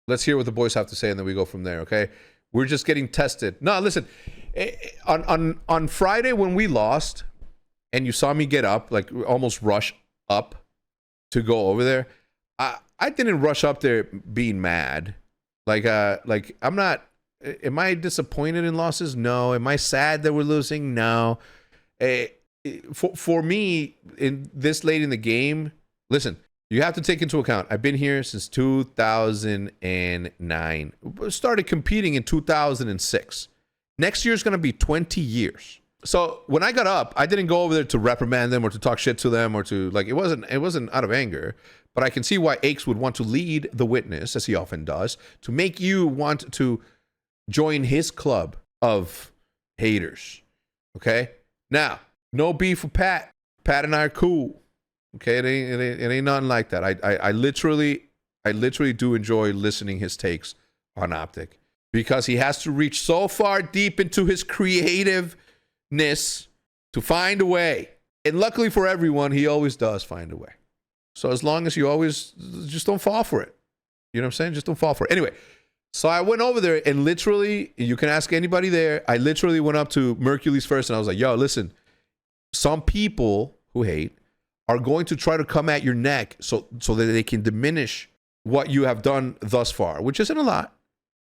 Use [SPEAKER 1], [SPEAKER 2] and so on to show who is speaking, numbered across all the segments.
[SPEAKER 1] Let's hear what the boys have to say, and then we go from there, okay? We're just getting tested. No, listen, on Friday when we lost, and you saw me get up, like almost rush up to go over there, I didn't rush up there being mad. Like I'm not. Am I disappointed in losses? No. Am I sad that we're losing? No. For me, in this late in the game, listen, you have to take into account, I've been here since 2009. Started competing in 2006. Next year is going to be 20 years. So when I got up, I didn't go over there to reprimand them or to talk shit to them or to, like, it wasn't out of anger. But I can see why Aches would want to lead the witness, as he often does, to make you want to join his club of haters. Okay? Now, no beef with Pat. Pat and I are cool. Okay? It ain't nothing like that. I literally do enjoy listening his takes on OpTic, because he has to reach so far deep into his creativeness to find a way. And luckily for everyone, he always does find a way. So as long as you always just don't fall for it. You know what I'm saying? Just don't fall for it. Anyway, so I went over there and literally, you can ask anybody there, I literally went up to Mercules first and I was like, yo, listen, some people who hate are going to try to come at your neck so that they can diminish what you have done thus far, which isn't a lot.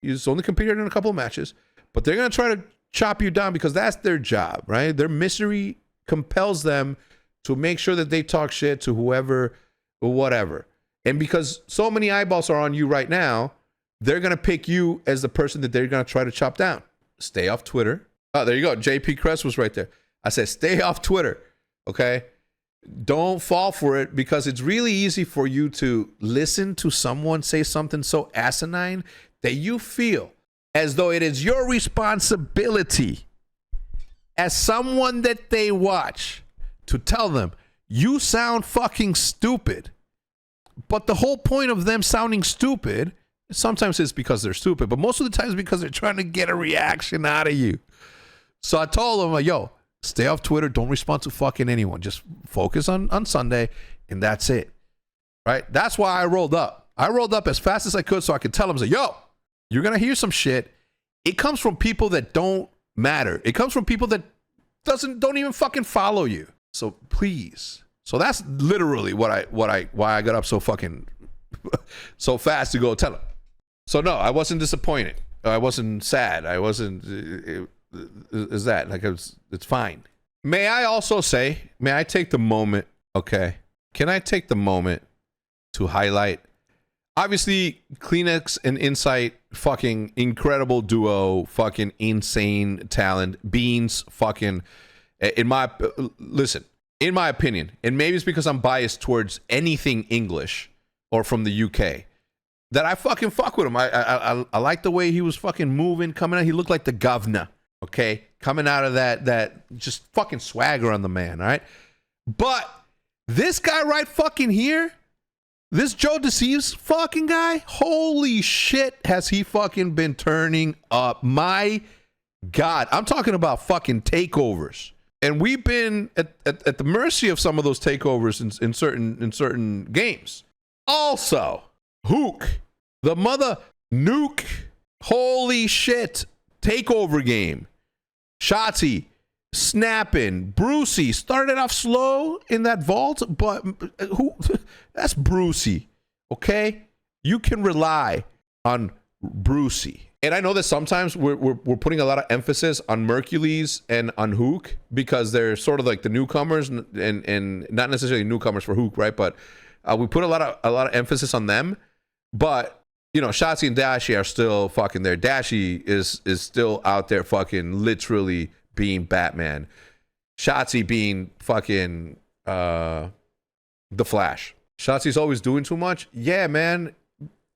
[SPEAKER 1] He's only competed in a couple of matches, but they're going to try to chop you down because that's their job, right? Their misery compels them to make sure that they talk shit to whoever or whatever. And because so many eyeballs are on you right now, they're going to pick you as the person that they're going to try to chop down. Stay off Twitter. Oh, there you go. JP Crest was right there. I said, stay off Twitter. Okay? Don't fall for it, because it's really easy for you to listen to someone say something so asinine that you feel as though it is your responsibility as someone that they watch to tell them, you sound fucking stupid. But the whole point of them sounding stupid, sometimes it's because they're stupid, but most of the time it's because they're trying to get a reaction out of you. So I told them, like, yo, stay off Twitter. Don't respond to fucking anyone. Just focus on Sunday, and that's it. Right? That's why I rolled up. I rolled up as fast as I could so I could tell them, like, yo, you're going to hear some shit. It comes from people that don't matter. It comes from people that don't even fucking follow you. So please. So that's literally why I got up so fucking so fast to go tell him. So no, I wasn't disappointed. I wasn't sad. I wasn't. Is that like it's fine? May I also say? May I take the moment? Okay, can I take the moment to highlight? Obviously, Kleenex and Insight, fucking incredible duo, fucking insane talent. Beans, fucking. In my opinion, and maybe it's because I'm biased towards anything English or from the UK, that I fucking fuck with him. I like the way he was fucking moving, coming out. He looked like the governor, okay? Coming out of that just fucking swagger on the man, all right? But this guy right fucking here, this Joe Deceives fucking guy, holy shit, has he fucking been turning up. My God, I'm talking about fucking takeovers. And we've been at the mercy of some of those takeovers in certain games. Also, Hook, the mother nuke, holy shit, takeover game. Shotzi, snapping, Brucey started off slow in that vault, but that's Brucey, okay? You can rely on Brucey. And I know that sometimes we're putting a lot of emphasis on Mercules and on Hook because they're sort of like the newcomers and not necessarily newcomers for Hook, right? But we put a lot of emphasis on them. But you know, Shotzi and Dashi are still fucking there. Dashi is still out there fucking literally being Batman. Shotzi being fucking the Flash. Shotzi's always doing too much. Yeah, man.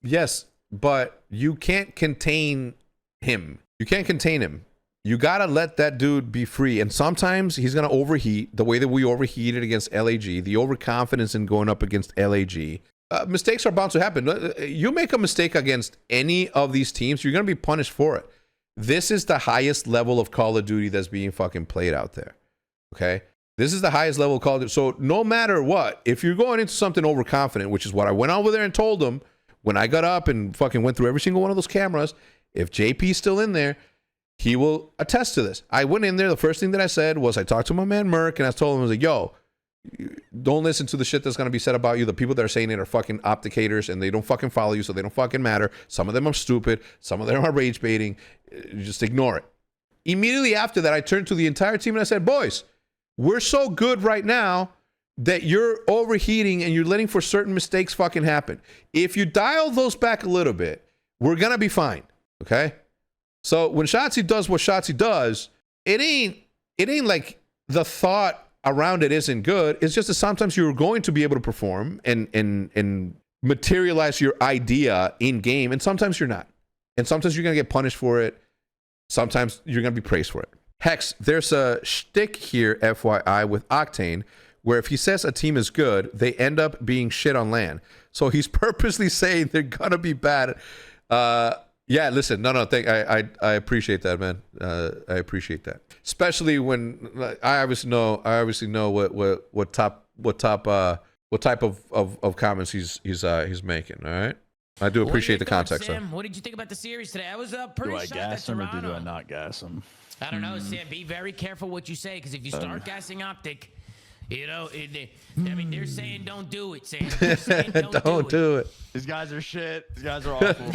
[SPEAKER 1] Yes. But you can't contain him. You can't contain him. You got to let that dude be free. And sometimes he's going to overheat the way that we overheated against LAG, the overconfidence in going up against LAG. Mistakes are bound to happen. You make a mistake against any of these teams, you're going to be punished for it. This is the highest level of Call of Duty that's being fucking played out there. Okay? This is the highest level of Call of Duty. So no matter what, if you're going into something overconfident, which is what I went over there and told them, When I got up and fucking went through every single one of those cameras, if JP's still in there, he will attest to this. I went in there. The first thing that I said was I talked to my man Merc, and I told him, I was like, yo, don't listen to the shit that's going to be said about you. The people that are saying it are fucking opticators, and they don't fucking follow you, so they don't fucking matter. Some of them are stupid. Some of them are rage baiting. Just ignore it. Immediately after that, I turned to the entire team and I said, boys, we're so good right now that you're overheating and you're letting for certain mistakes fucking happen. If you dial those back a little bit, we're going to be fine. Okay? So when Shotzi does what Shotzi does, it ain't like the thought around it isn't good. It's just that sometimes you're going to be able to perform and materialize your idea in game, and sometimes you're not. And sometimes you're going to get punished for it. Sometimes you're going to be praised for it. HecZ, there's a shtick here, FYI, with Octane, where if he says a team is good, they end up being shit on LAN. So he's purposely saying they're going to be bad. Yeah, listen, no, I appreciate that, man. I appreciate that, especially when I obviously know what type of comments he's making. All right, I do appreciate the context.
[SPEAKER 2] Sam, what did you think about the series today? I was pretty shocked.
[SPEAKER 3] Do I gas him or do I not gas him?
[SPEAKER 2] I don't know, Sam. Be very careful what you say, because if you start gassing OpTic, you know, I mean, they're saying don't do it, Sam. They're saying don't
[SPEAKER 1] do it.
[SPEAKER 3] These guys are shit. These guys are awful.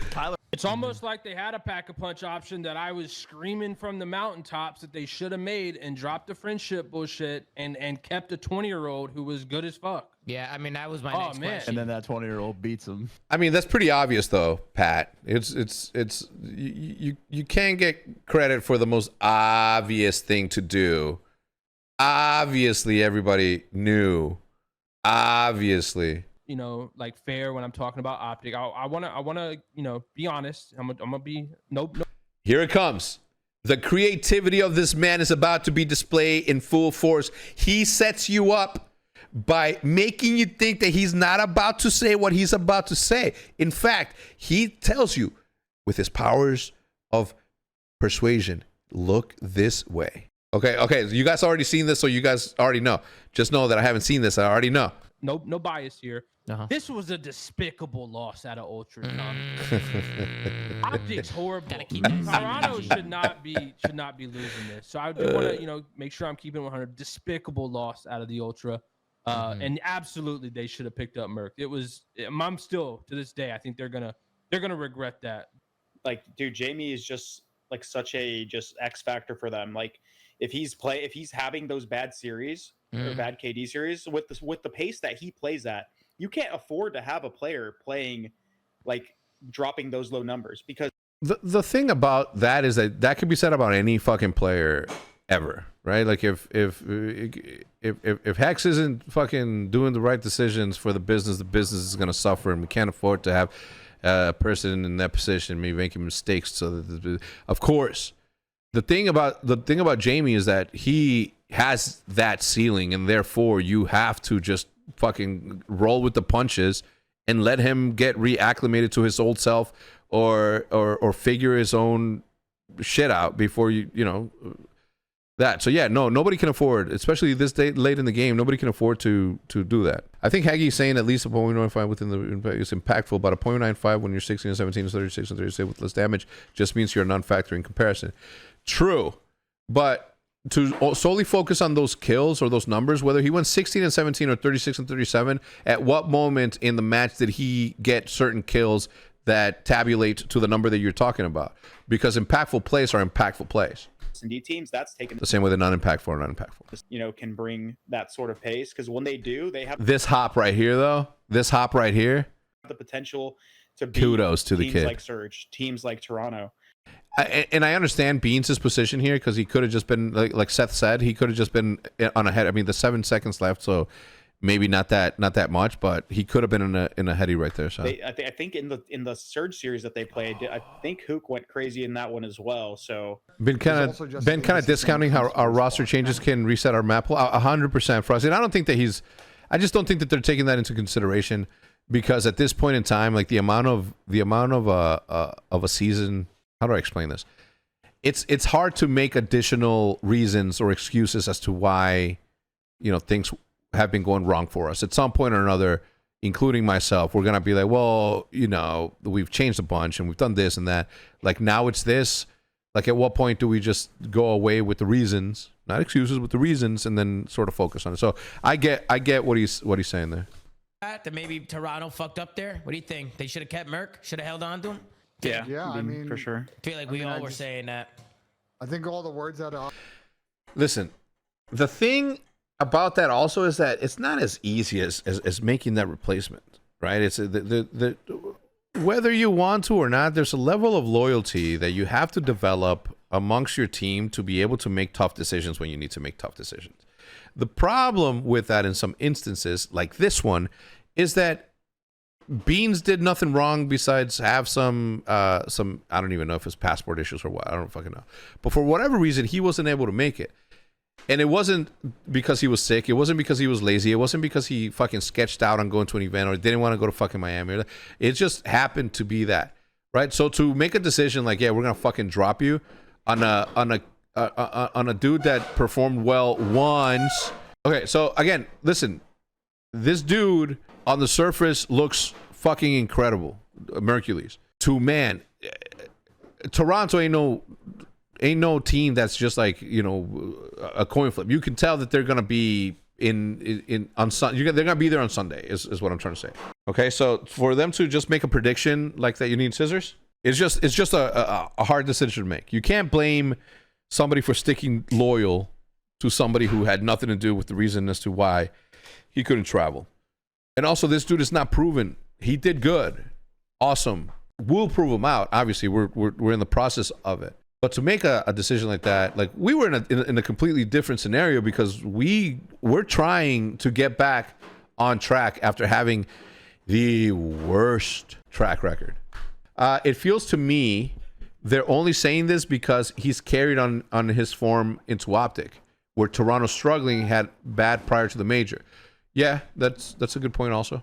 [SPEAKER 3] Tyler.
[SPEAKER 4] It's almost like they had a pack-a-punch option that I was screaming from the mountaintops that they should have made and dropped the friendship bullshit and kept a 20-year-old who was good as fuck.
[SPEAKER 2] Yeah, I mean, that was my next question.
[SPEAKER 3] And then that 20-year-old beats him.
[SPEAKER 1] I mean, that's pretty obvious, though, Pat. It's you can't get credit for the most obvious thing to do. Obviously, everybody knew. Obviously.
[SPEAKER 4] You know, like fair when I'm talking about OpTic. I wanna, you know, be honest. I'm gonna be nope.
[SPEAKER 1] Here it comes. The creativity of this man is about to be displayed in full force. He sets you up by making you think that he's not about to say what he's about to say. In fact, he tells you with his powers of persuasion, look this way. Okay, you guys already seen this, so you guys already know. Just know that I haven't seen this. I already know.
[SPEAKER 4] No bias here. This was a despicable loss out of Ultra. OpTic's horrible. Toronto should not be losing this. So I do want to, you know, make sure I'm keeping 100. Despicable loss out of the Ultra. And absolutely they should have picked up Merc. I'm still to this day, I think they're gonna regret that.
[SPEAKER 5] Like, dude, Jamie is just like such a just X factor for them. Like, if he's having those bad series or bad KD series with the pace that he plays at, you can't afford to have a player playing like dropping those low numbers, because
[SPEAKER 1] the thing about that is that could be said about any fucking player ever, right? Like if HecZ isn't fucking doing the right decisions for the business is going to suffer, and we can't afford to have a person in that position maybe making mistakes. So that, of course, the thing about Jamie is that he has that ceiling, and therefore you have to just fucking roll with the punches and let him get reacclimated to his old self or figure his own shit out before you know that. So yeah, nobody can afford, especially this late in the game, nobody can afford to do that. I think Haggy is saying at least a 0.95 within the is impactful, but a 0.95 when you're 16 and 17 is 36 and 36 with less damage just means you're a non-factor in comparison. True, but to solely focus on those kills or those numbers, whether he went 16 and 17 or 36 and 37, at what moment in the match did he get certain kills that tabulate to the number that you're talking about? Because impactful plays are impactful plays.
[SPEAKER 5] S&D teams, that's taken
[SPEAKER 1] the same way the non-impactful or non-impactful.
[SPEAKER 5] You know, can bring that sort of pace, because when they do, they have
[SPEAKER 1] this hop right here, though. This hop right here,
[SPEAKER 5] the potential to beat
[SPEAKER 1] kudos to the
[SPEAKER 5] teams
[SPEAKER 1] kid.
[SPEAKER 5] Like Surge, teams like Toronto.
[SPEAKER 1] And I understand Beans' position here, because he could have just been like Seth said, he could have just been on a head. I mean, the 7 seconds left, so maybe not that much, but he could have been in a heady right there. So
[SPEAKER 5] I think in the Surge series that they played, I think Hook went crazy in that one as well. So
[SPEAKER 1] been kind of discounting how our roster changes can reset our map. 100% for us, and I don't think that I just don't think that they're taking that into consideration, because at this point in time, like the amount of a season. How do I explain this? It's hard to make additional reasons or excuses as to why, you know, things have been going wrong for us. At some point or another, including myself, we're gonna be like, well, you know, we've changed a bunch and we've done this and that. Like now it's this. Like at what point do we just go away with the reasons, not excuses, with the reasons, and then sort of focus on it? So I get what he's saying there.
[SPEAKER 2] That maybe Toronto fucked up there. What do you think? They should have kept Merc. Should have held on to him.
[SPEAKER 6] Yeah, I mean,
[SPEAKER 5] for sure.
[SPEAKER 2] I feel like we all were saying that.
[SPEAKER 6] I think all the words out of
[SPEAKER 1] Listen, the thing about that also is that it's not as easy as making that replacement, right? It's the whether you want to or not, there's a level of loyalty that you have to develop amongst your team to be able to make tough decisions when you need to make tough decisions. The problem with that in some instances, like this one, is that Beans did nothing wrong besides have some I don't even know if it's passport issues or what. I don't fucking know. But for whatever reason, he wasn't able to make it. And it wasn't because he was sick. It wasn't because he was lazy. It wasn't because he fucking sketched out on going to an event or didn't want to go to fucking Miami. It just happened to be that, right? So to make a decision like, yeah, we're gonna fucking drop you on a dude that performed well once. Okay, so again, listen, this dude on the surface looks fucking incredible, Mercules. To man, Toronto ain't no team that's just like, you know, a coin flip. You can tell that they're gonna be on Sunday. They're gonna be there on Sunday. Is what I'm trying to say. Okay, so for them to just make a prediction like that, you need scissors. It's just a hard decision to make. You can't blame somebody for sticking loyal to somebody who had nothing to do with the reason as to why he couldn't travel. And also, this dude is not proven. He did good, awesome. We'll prove him out. Obviously, we're in the process of it. But to make a decision like that, like we were in a completely different scenario because we're trying to get back on track after having the worst track record. It feels to me they're only saying this because he's carried on his form into OpTic, where Toronto struggling had bad prior to the major. Yeah, that's a good point also.